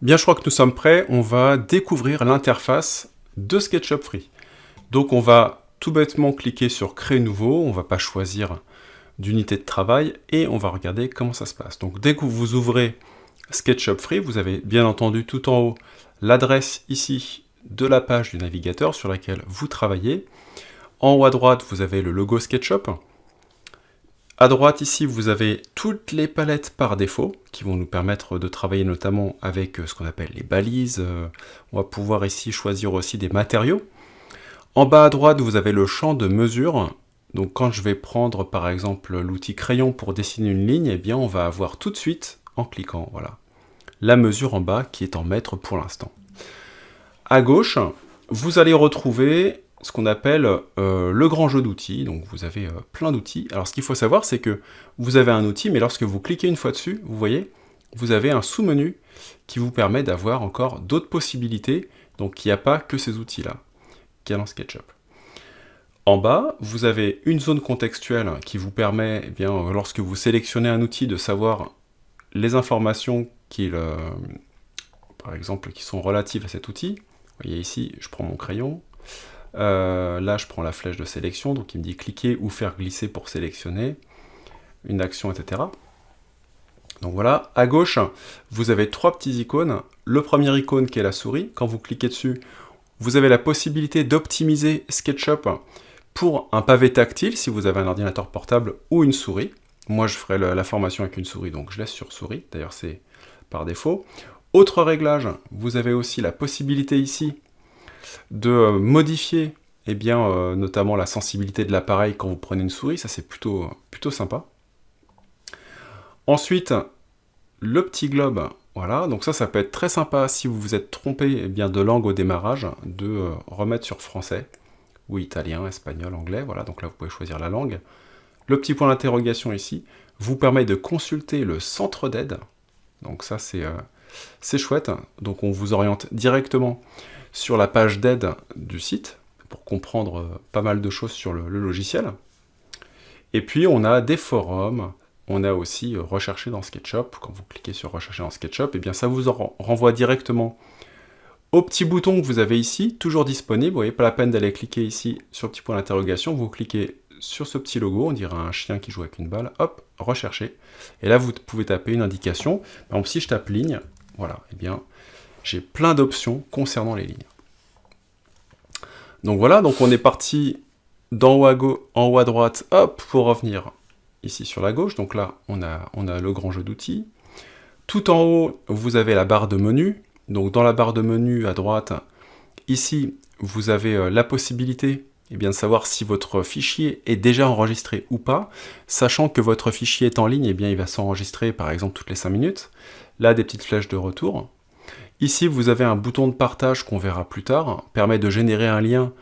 Bien, je crois que nous sommes prêts, on va découvrir l'interface de SketchUp Free. Donc on va tout bêtement cliquer sur Créer nouveau, on ne va pas choisir d'unité de travail et on va regarder comment ça se passe. Donc dès que vous ouvrez SketchUp Free, vous avez bien entendu tout en haut l'adresse ici de la page du navigateur sur laquelle vous travaillez. En haut à droite, vous avez le logo SketchUp. À droite ici, vous avez toutes les palettes par défaut qui vont nous permettre de travailler notamment avec ce qu'on appelle les balises. On va pouvoir ici choisir aussi des matériaux. En bas à droite, vous avez le champ de mesure. Donc quand je vais prendre par exemple l'outil crayon pour dessiner une ligne, eh bien on va avoir tout de suite, en cliquant, voilà, la mesure en bas qui est en mètres pour l'instant. À gauche, vous allez retrouver ce qu'on appelle le grand jeu d'outils. Donc vous avez plein d'outils. Alors ce qu'il faut savoir, c'est que vous avez un outil, mais lorsque vous cliquez une fois dessus, vous voyez, vous avez un sous-menu qui vous permet d'avoir encore d'autres possibilités. Donc il n'y a pas que ces outils-là qu'il y a dans SketchUp. En bas, vous avez une zone contextuelle qui vous permet, eh bien, lorsque vous sélectionnez un outil, de savoir les informations par exemple, qui sont relatives à cet outil. Vous voyez ici, je prends mon crayon. Là, je prends la flèche de sélection, donc il me dit cliquer ou faire glisser pour sélectionner une action, etc. Donc voilà, à gauche, vous avez trois petits icônes. Le premier icône qui est la souris, quand vous cliquez dessus, vous avez la possibilité d'optimiser SketchUp pour un pavé tactile, si vous avez un ordinateur portable ou une souris. Moi, je ferai la formation avec une souris, donc je laisse sur souris. D'ailleurs, c'est par défaut. Autre réglage, vous avez aussi la possibilité ici de modifier notamment la sensibilité de l'appareil quand vous prenez une souris. Ça, c'est plutôt sympa. Ensuite, le petit globe. Voilà, donc ça peut être très sympa si vous vous êtes trompé de langue au démarrage, de remettre sur français, ou italien, espagnol, anglais. Voilà, donc là, vous pouvez choisir la langue. Le petit point d'interrogation ici vous permet de consulter le centre d'aide. Donc ça, c'est chouette. Donc on vous oriente directement sur la page d'aide du site pour comprendre pas mal de choses sur le logiciel. Et puis on a des forums, on a aussi rechercher dans SketchUp. Quand vous cliquez sur rechercher dans SketchUp, et bien ça vous renvoie directement au petit bouton que vous avez ici, toujours disponible. Vous voyez, pas la peine d'aller cliquer ici sur le petit point d'interrogation, vous cliquez sur ce petit logo, on dirait un chien qui joue avec une balle, hop, rechercher. Et là, vous pouvez taper une indication. Par exemple, si je tape ligne, voilà, et bien, j'ai plein d'options concernant les lignes. Donc voilà, donc on est parti d'en haut en haut à droite, hop, pour revenir ici sur la gauche. Donc là, on a le grand jeu d'outils. Tout en haut, vous avez la barre de menu. Donc dans la barre de menu à droite, ici, vous avez la possibilité de savoir si votre fichier est déjà enregistré ou pas, sachant que votre fichier est en ligne, il va s'enregistrer par exemple toutes les 5 minutes. Là, des petites flèches de retour. Ici, vous avez un bouton de partage qu'on verra plus tard, permet de générer un lien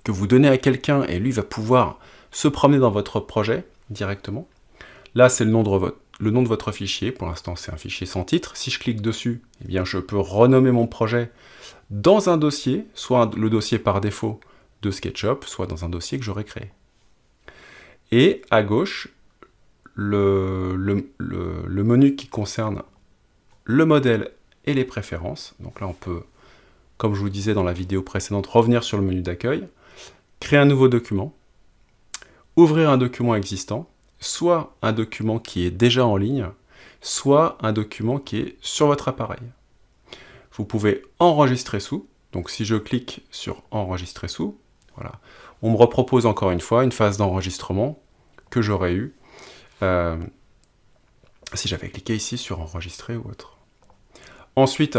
que vous donnez à quelqu'un et lui va pouvoir se promener dans votre projet directement. Là, c'est le nom de votre fichier. Pour l'instant, c'est un fichier sans titre. Si je clique dessus, je peux renommer mon projet dans un dossier, soit le dossier par défaut de SketchUp, soit dans un dossier que j'aurais créé. Et à gauche, le menu qui concerne le modèle et les préférences. Donc là, on peut, comme je vous disais dans la vidéo précédente, revenir sur le menu d'accueil, créer un nouveau document, ouvrir un document existant, soit un document qui est déjà en ligne, soit un document qui est sur votre appareil. Vous pouvez enregistrer sous. Donc si je clique sur enregistrer sous, voilà, on me repropose encore une fois une phase d'enregistrement que j'aurais eu si j'avais cliqué ici sur enregistrer ou autre. Ensuite,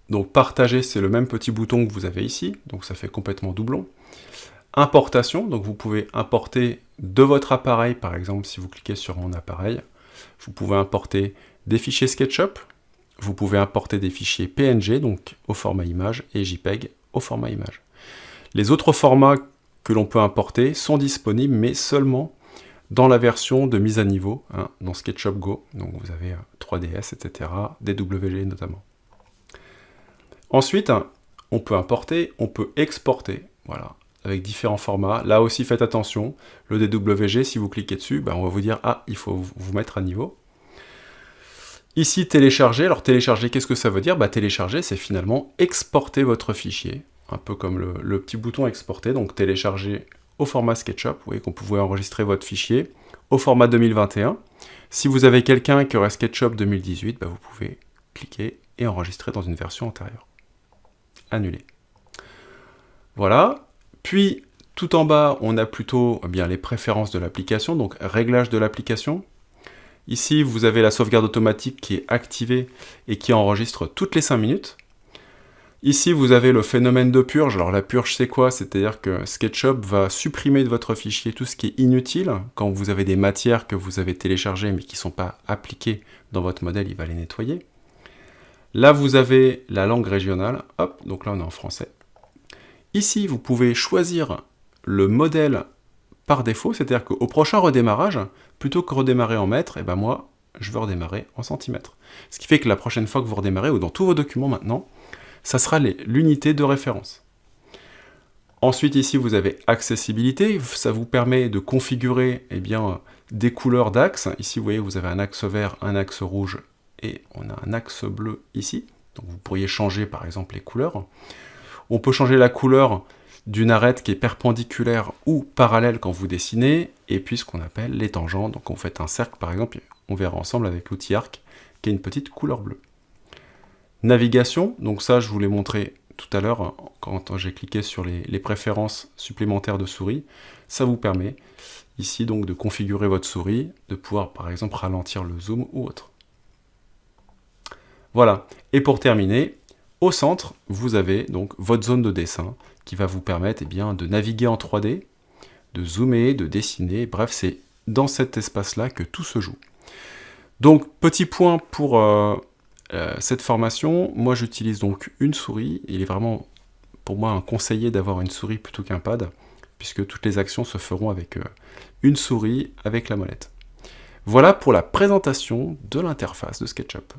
donc partager, c'est le même petit bouton que vous avez ici, donc ça fait complètement doublon. Importation, donc vous pouvez importer de votre appareil, par exemple si vous cliquez sur mon appareil, vous pouvez importer des fichiers SketchUp, vous pouvez importer des fichiers PNG, donc au format image, et JPEG au format image. Les autres formats que l'on peut importer sont disponibles, mais seulement dans la version de mise à niveau, dans SketchUp Go. Donc vous avez 3ds, etc., DWG notamment. Ensuite, on peut importer, on peut exporter, voilà, avec différents formats. Là aussi, faites attention, le DWG, si vous cliquez dessus, on va vous dire « Ah, il faut vous mettre à niveau ». Ici, télécharger. Alors télécharger, qu'est-ce que ça veut dire? Télécharger, c'est finalement exporter votre fichier. Un peu comme le petit bouton exporter, donc télécharger au format SketchUp. Vous voyez qu'on pouvait enregistrer votre fichier au format 2021. Si vous avez quelqu'un qui aurait SketchUp 2018, vous pouvez cliquer et enregistrer dans une version antérieure. Annuler. Voilà. Puis, tout en bas, on a plutôt les préférences de l'application, donc réglage de l'application. Ici, vous avez la sauvegarde automatique qui est activée et qui enregistre toutes les 5 minutes. Ici, vous avez le phénomène de purge. Alors la purge, c'est quoi? C'est-à-dire que SketchUp va supprimer de votre fichier tout ce qui est inutile. Quand vous avez des matières que vous avez téléchargées mais qui ne sont pas appliquées dans votre modèle, il va les nettoyer. Là, vous avez la langue régionale. Hop, donc là, on est en français. Ici, vous pouvez choisir le modèle par défaut, c'est-à-dire qu'au prochain redémarrage, plutôt que redémarrer en mètres, moi, je veux redémarrer en centimètres. Ce qui fait que la prochaine fois que vous redémarrez, ou dans tous vos documents maintenant, ça sera l'unité de référence. Ensuite, ici, vous avez accessibilité. Ça vous permet de configurer des couleurs d'axes. Ici, vous voyez, vous avez un axe vert, un axe rouge, et on a un axe bleu ici. Donc, vous pourriez changer, par exemple, les couleurs. On peut changer la couleur d'une arête qui est perpendiculaire ou parallèle quand vous dessinez, et puis ce qu'on appelle les tangents. Donc, on fait un cercle, par exemple, on verra ensemble avec l'outil arc, qui a une petite couleur bleue. Navigation, donc ça je vous l'ai montré tout à l'heure quand j'ai cliqué sur les préférences supplémentaires de souris. Ça vous permet ici donc de configurer votre souris, de pouvoir par exemple ralentir le zoom ou autre. Voilà, et pour terminer, au centre, vous avez donc votre zone de dessin qui va vous permettre de naviguer en 3D, de zoomer, de dessiner, bref, c'est dans cet espace-là que tout se joue. Donc, petit point pour cette formation, moi j'utilise donc une souris. Il est vraiment pour moi conseillé d'avoir une souris plutôt qu'un pad, puisque toutes les actions se feront avec une souris avec la molette. Voilà pour la présentation de l'interface de SketchUp.